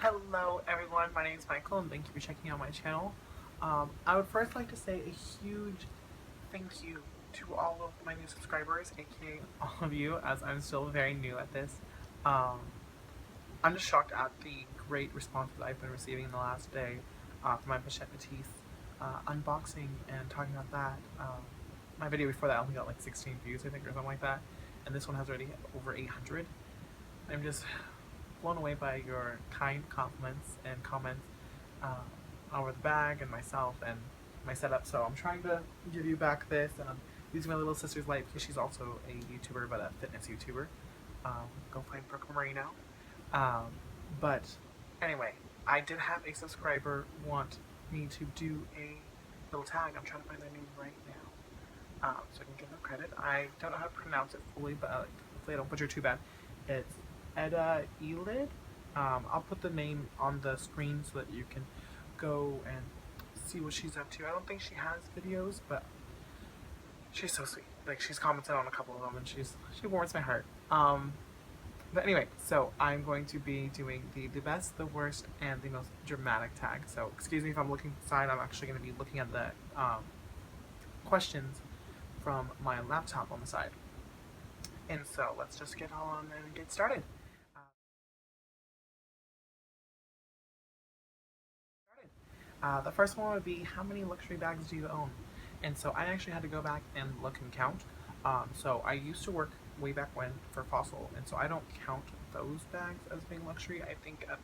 Hello everyone, my name is Michael and thank you for checking out my channel. I would first like to say a huge thank you to all of my new subscribers, aka all of you, as I'm still very new at this. Um, I'm just shocked at the great response that I've been receiving in the last day for my Pochette Matisse unboxing and talking about that. My video before that only got like 16 views, I think, or something like that, and this one has already over 800. I'm just blown away by your kind compliments and comments over the bag and myself and my setup. So I'm trying to give you back this, and I'm using my little sister's light because she's also a YouTuber, but a fitness YouTuber. Go find Brooke Marino. Um, but anyway, I did have a subscriber want me to do a little tag. I'm trying to find their name right now, so I can give them credit. I don't know how to pronounce it fully, but hopefully I don't butcher too bad. It's Eda Elid. I'll put the name on the screen so that you can go and see what she's up to. I don't think she has videos, but she's so sweet. Like, she's commented on a couple of them, and she warms my heart. But anyway, so I'm going to be doing the best, the worst, and the most dramatic tag. So excuse me if I'm looking aside. I'm actually going to be looking at the questions from my laptop on the side. And so let's just get on and get started. The first one would be, how many luxury bags do you own? And so I actually had to go back and look and count. So I used to work way back when for Fossil, and so I don't count those bags as being luxury. I think at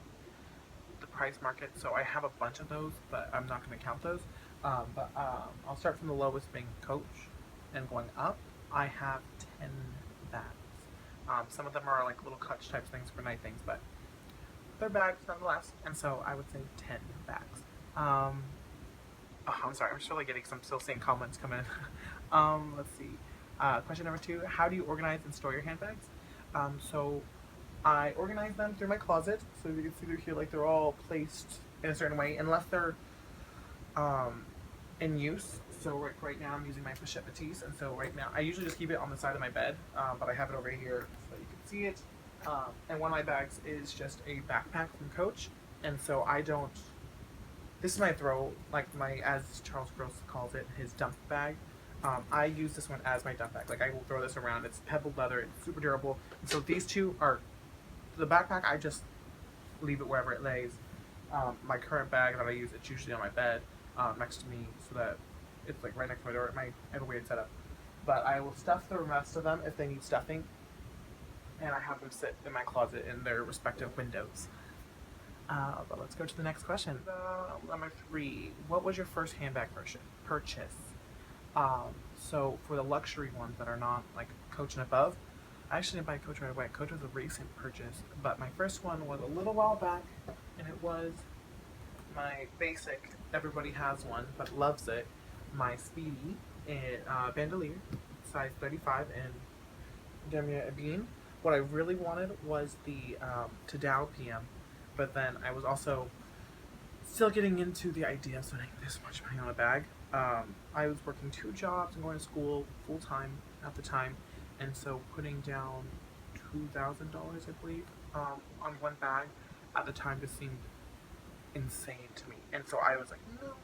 the price market, so I have a bunch of those, but I'm not going to count those. I'll start from the lowest, being Coach, and going up. I have 10 bags. Some of them are like little clutch type things for night things, but they're bags nonetheless. And so I would say 10 bags. Oh, I'm sorry, I'm just really getting some still seeing comments come in. Let's see. Question number 2, how do you organize and store your handbags? So I organize them through my closet. So you can see through here, like, they're all placed in a certain way, unless they're in use. So right now I'm using my Pochette Matisse, and so right now I usually just keep it on the side of my bed, but I have it over here so you can see it. And one of my bags is just a backpack from Coach, and so I don't. This is my throw, like my, as Charles Gross calls it, his dump bag. I use this one as my dump bag. Like, I will throw this around. It's pebbled leather. It's super durable. And so these two are the backpack. I just leave it wherever it lays. My current bag that I use, it's usually on my bed next to me, so that it's like right next to my door. I have a weird setup, but I will stuff the rest of them if they need stuffing, and I have them sit in my closet in their respective windows. But let's go to the next question. Number 3. What was your first handbag purchase? So for the luxury ones that are not like Coach and above, I actually didn't buy Coach right away. Coach was a recent purchase, but my first one was a little while back, and it was my basic, everybody has one but loves it, my Speedy bandolier, size 35 in Demia Abine. What I really wanted was the Tadao PM, but then I was also still getting into the idea of spending this much money on a bag. I was working 2 jobs and going to school full time at the time, and so putting down $2,000, I believe, on one bag at the time just seemed insane to me. And so I was like, no.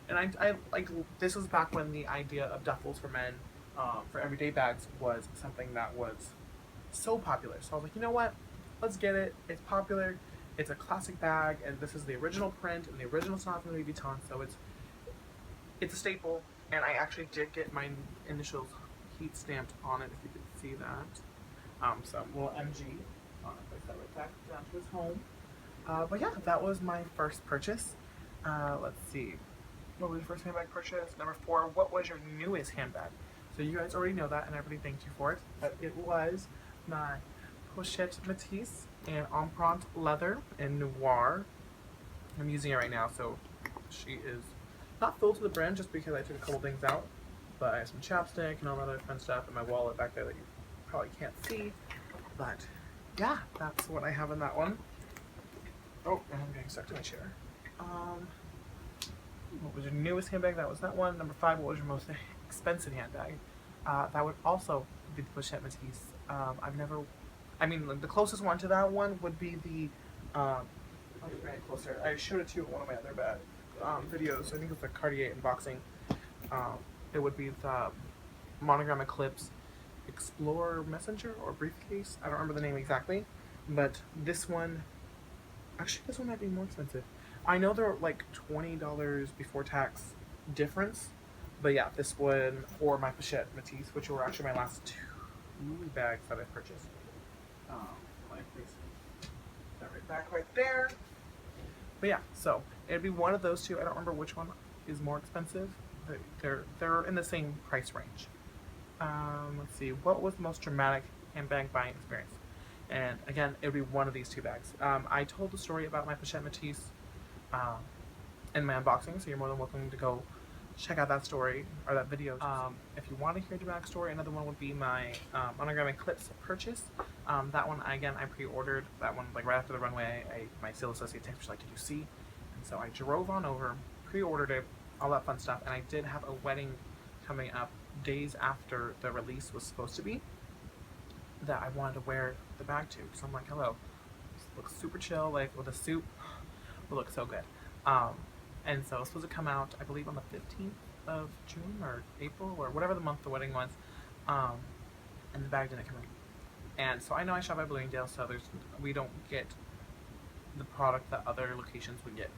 And I like, this was back when the idea of duffels for men, for everyday bags, was something that was so popular. So I was like, you know what? Let's get it. It's popular. It's a classic bag, and this is the original print and the original style from Louis Vuitton. So it's a staple. And I actually did get my initials heat stamped on it, if you could see that. So little MG on it. Place that right back down to his home. But yeah, that was my first purchase. Let's see. What was your first handbag purchase? Number 4, what was your newest handbag? So you guys already know that, and I really thank you for it. But it was my Pochette Matisse in Empreinte leather in noir. I'm using it right now, so she is not full to the brim just because I took a couple things out. But I have some chapstick and all that other fun stuff in my wallet back there that you probably can't see. But yeah, that's what I have in that one. Oh, and I'm getting stuck to my chair. What was your newest handbag? That was that one. Number 5, what was your most expensive handbag? That would also be the Pochette Matisse. I've never, I mean, like, the closest one to that one would be the I'll just bring it closer. I showed it to you in one of my other bad videos. I think it's a Cartier unboxing. Um, it would be the Monogram Eclipse Explorer Messenger or Briefcase. I don't remember the name exactly, but this one, actually, this one might be more expensive. I know they're like $20 before tax difference, but yeah, this one or my Pochette Matisse, which were actually my last two bags that I purchased. Like this, that right back right there. But yeah, so it'd be one of those two. I don't remember which one is more expensive. They're in the same price range. Let's see. What was the most dramatic handbag buying experience? And again, it would be one of these two bags. I told the story about my Pochette Matisse um, in my unboxing, so you're more than welcome to go check out that story or that video. If you want to hear a dramatic story, another one would be my Monogram Eclipse purchase. That one, I pre-ordered that one like right after the runway. My sales associate texted me like, "Did you see?" And so I drove on over, pre-ordered it, all that fun stuff, and I did have a wedding coming up days after the release was supposed to be that I wanted to wear the bag to. So I'm like, hello, this looks super chill, like with a suit, will look so good. And so it's supposed to come out, I believe, on the 15th of June or April or whatever the month the wedding was. And the bag didn't come in. And so I know I shop at Bloomingdale's, so we don't get the product that other locations would get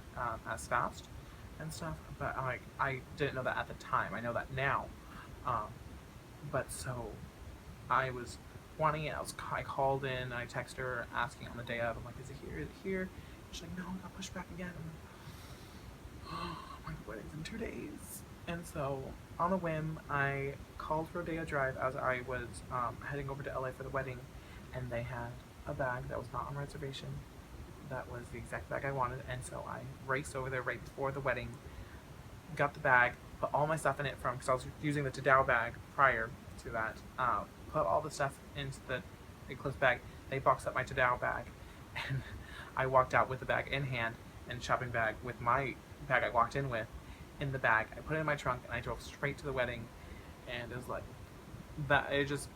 as fast and stuff. But I didn't know that at the time. I know that now. But so I was wanting it. I called in and I texted her asking on the day of. I'm like, is it here? Is it here? She's like, no, I got pushed back again. I'm like, oh, my wedding's in 2 days. And so on a whim, I called for a day of drive as I was heading over to LA for the wedding, and they had a bag that was not on reservation. That was the exact bag I wanted, and so I raced over there right before the wedding, got the bag, put all my stuff in it because I was using the Tadao bag prior to that. Put all the stuff into the Eclipse bag. They boxed up my Tadao bag, and I walked out with the bag in hand and shopping bag with my bag I walked in with in the bag. I put it in my trunk and I drove straight to the wedding, and it was like that. It just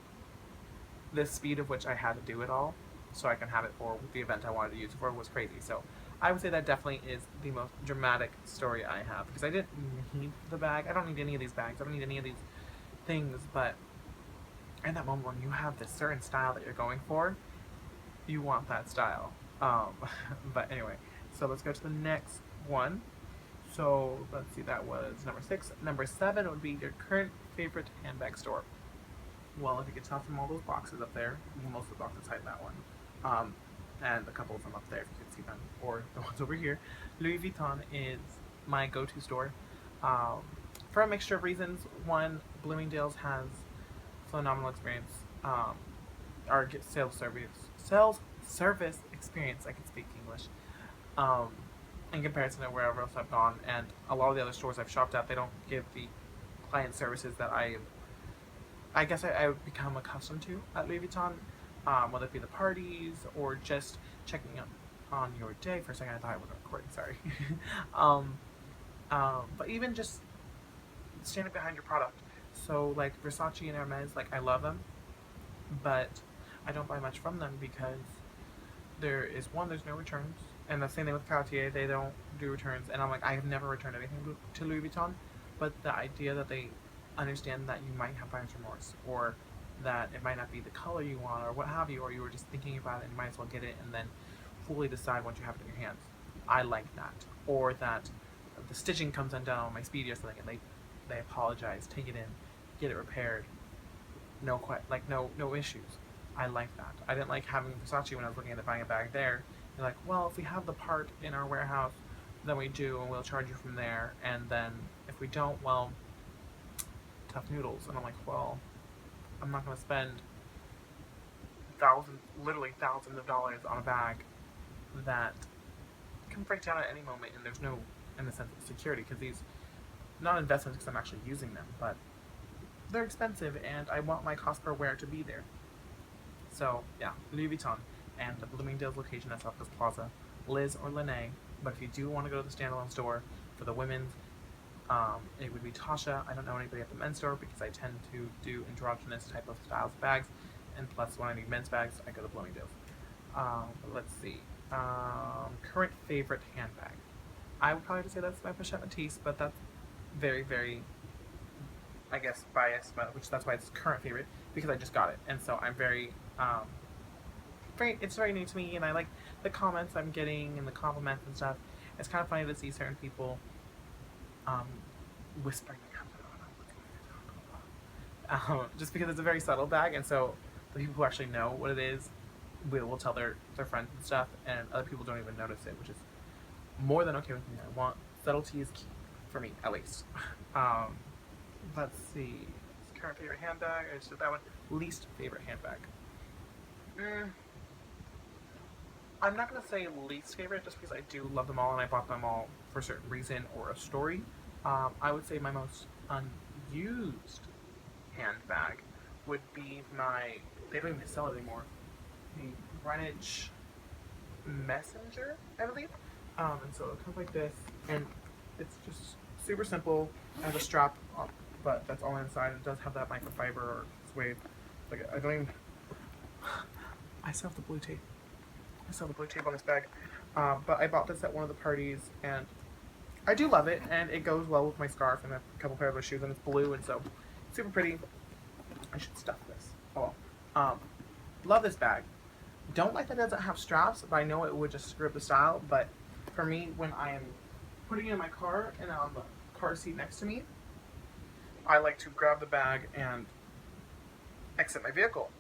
the speed of which I had to do it all so I can have it for the event I wanted to use it for was crazy. So I would say that definitely is the most dramatic story I have because I didn't need the bag. I don't need any of these bags. I don't need any of these things, but in that moment when you have this certain style that you're going for, you want that style. But anyway, so let's go to the next one. So let's see, that was number 6. Number 7 would be your current favorite handbag store. Well, if you can tell from all those boxes up there, most of the boxes hide that one. And a couple of them up there if you can see them, or the ones over here. Louis Vuitton is my go-to store for a mixture of reasons. One, Bloomingdale's has phenomenal experience. Our sales service experience. I can speak English. In comparison to wherever else I've gone, and a lot of the other stores I've shopped at, they don't give the client services that I guess I've become accustomed to at Louis Vuitton, whether it be the parties or just checking up on your day. For a second I thought I wasn't recording, sorry. But even just standing behind your product. So like Versace and Hermes, like I love them, but I don't buy much from them because there's no returns. And the same thing with Cartier, they don't do returns. And I'm like, I have never returned anything to Louis Vuitton, but the idea that they understand that you might have buyer's remorse, or that it might not be the color you want, or what have you, or you were just thinking about it and you might as well get it and then fully decide once you have it in your hands. I like that. Or that the stitching comes undone on my Speedy or something and they apologize, take it in, get it repaired, no issues. I like that. I didn't like having Versace when I was looking at buying a bag there. They're like, well, if we have the part in our warehouse, then we do, and we'll charge you from there. And then if we don't, well, tough noodles. And I'm like, well, I'm not going to spend literally thousands of dollars on a bag that can break down at any moment, and there's no, in the sense of security, because these, not investments because I'm actually using them, but they're expensive, and I want my cost per wear to be there. So, yeah, Louis Vuitton. And the Bloomingdale's location at South Coast Plaza, Liz or Lene. But if you do want to go to the standalone store for the women's, it would be Tasha. I don't know anybody at the men's store because I tend to do androgynous type of styles of bags, and plus when I need men's bags, I go to Bloomingdale's. Let's see. Current favorite handbag. I would probably say that's my Pochette Matisse, but that's very, very, I guess, biased, but which that's why it's current favorite because I just got it, and so I'm very, it's very new to me, and I like the comments I'm getting and the compliments and stuff. It's kind of funny to see certain people, um, whispering just because it's a very subtle bag, and so the people who actually know what it is will tell their friends and stuff, and other people don't even notice it, which is more than okay with me. I want subtlety is key for me, at least. Um, let's see. Current favorite handbag. I just did that one. Least favorite handbag. Mm, I'm not gonna say least favorite just because I do love them all and I bought them all for a certain reason or a story. I would say my most unused handbag would be my. They don't even sell it anymore. The Greenwich Messenger, I believe. And so it comes like this, and it's just super simple. It has a strap up, but that's all inside. It does have that microfiber or suede. Like I don't even. I still have the blue tape. I still have the blue tape on this bag. But I bought this at one of the parties, and I do love it, and it goes well with my scarf and a couple pair of those shoes, and it's blue, and so super pretty. I should stuff this. Oh, love this bag. Don't like that it doesn't have straps, but I know it would just screw up the style. But for me, when I am putting it in my car and on the car seat next to me, I like to grab the bag and exit my vehicle.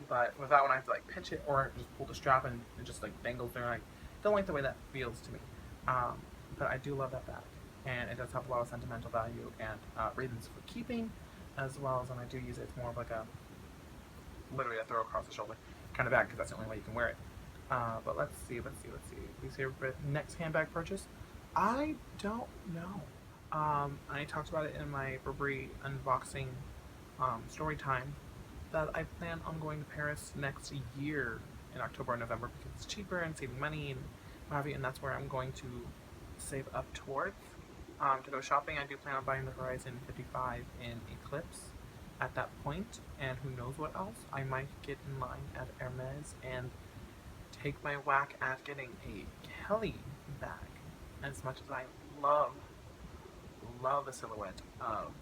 But with that one, I have to like pinch it or just pull the strap and it just like dangles there. I don't like the way that feels to me. But I do love that bag, and it does have a lot of sentimental value and reasons for keeping, as well as when I do use it, it's more of like a literally a throw across the shoulder kind of bag because that's the only way you can wear it. But let's see. We say next handbag purchase. I don't know. I talked about it in my Burberry unboxing story time that I plan on going to Paris next year in October and November because it's cheaper and saving money and what have you, and that's where I'm going to save up towards. To go shopping, I do plan on buying the Horizon 55 in Eclipse at that point, and who knows what else. I might get in line at Hermes and take my whack at getting a Kelly bag. As much as I love the silhouette of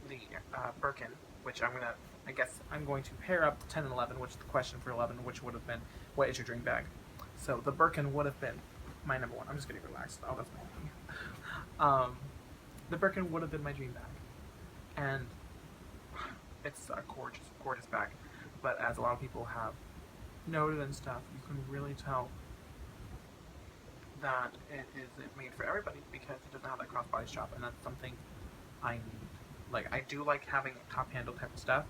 the Birkin, which I guess I'm going to pair up 10 and 11, which is the question for 11, which would have been, what is your dream bag? So the Birkin would have been my number one. I'm just getting relaxed. Oh, that's my the Birkin would have been my dream bag. And it's a gorgeous, gorgeous bag. But as a lot of people have noted and stuff, you can really tell that it isn't made for everybody because it doesn't have that crossbody strap, and that's something I need. Like, I do like having top handle type of stuff,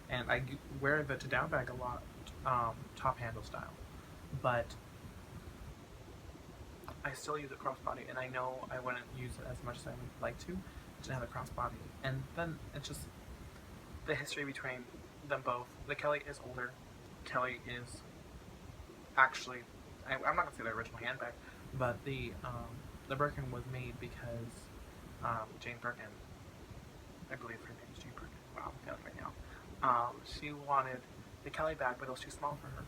and I wear the to-down bag a lot, top handle style, but I still use a crossbody, and I know I wouldn't use it as much as I would like to have a crossbody. And then it's just the history between them both. The Kelly is older. Kelly is actually, I'm not gonna say the original handbag, but the Birkin was made because Jane Birkin, I believe her name is Jane Birkin. Wow, I'm feeling right now. She wanted the Kelly bag, but it was too small for her,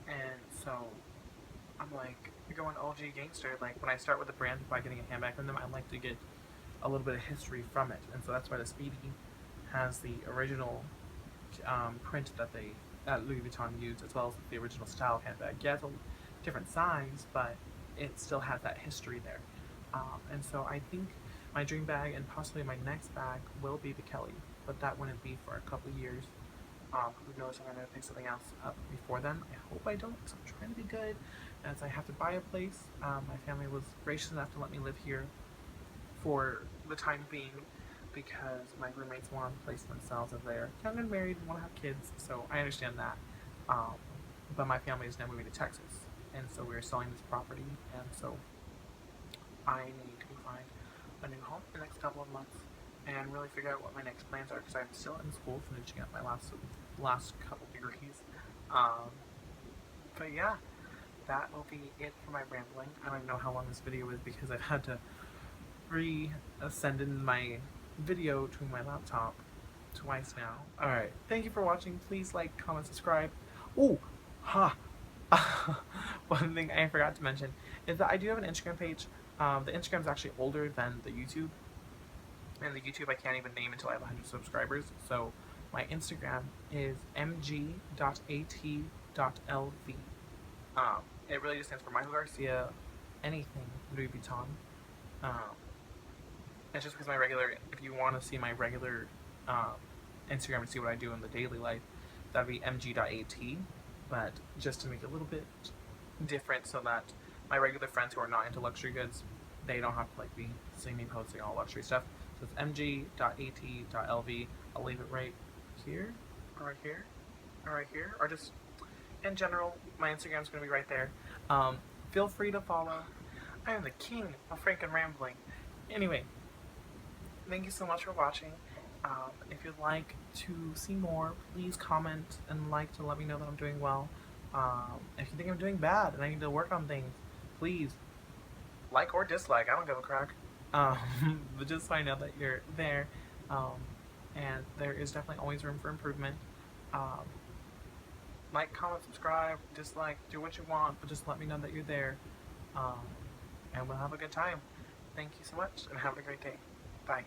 and so I'm like, you're going OG gangster. Like, when I start with a brand by getting a handbag from them, I like to get a little bit of history from it, and so that's why the Speedy has the original print that Louis Vuitton used, as well as the original style handbag. Yeah, it's a different size, but it still has that history there. And so I think my dream bag and possibly my next bag will be the Kelly, but that wouldn't be for a couple years. Who knows if I'm going to pick something else up before then. I hope I don't, because I'm trying to be good, as I have to buy a place. My family was gracious enough to let me live here for the time being, because my roommates want to place themselves as they're young and married and want to have kids, so I understand that. But my family is now moving to Texas, and so we're selling this property, and so I need to find a new home in the next couple of months and really figure out what my next plans are, because I'm still in school finishing up my last couple degrees. But yeah, that will be it for my rambling. I don't even know how long this video is because I've had to send in my video to my laptop twice now. Alright, thank you for watching. Please like, comment, subscribe. Oh, One thing I forgot to mention is that I do have an Instagram page. The Instagram is actually older than the YouTube, and the YouTube I can't even name until I have 100 subscribers. So my Instagram is mg.at.lv. It really just stands for Michael Garcia, anything Louis Vuitton. Um, it's just because my regular, if you want to see my regular Instagram and see what I do in the daily life, that'd be mg.at. But just to make it a little bit different so that my regular friends who are not into luxury goods, they don't have to like be seeing me posting all luxury stuff. So it's mg.at.lv. I'll leave it right here, or right here, or right here, or just in general. My Instagram's going to be right there. Feel free to follow. I am the king of franken rambling. Anyway, thank you so much for watching. If you'd like to see more, please comment and like to let me know that I'm doing well. If you think I'm doing bad and I need to work on things, please like or dislike. I don't give a crack. But just so I know that you're there. And there is definitely always room for improvement. Like, comment, subscribe, dislike, do what you want, but just let me know that you're there. And we'll have a good time. Thank you so much, and have a great day. Bye.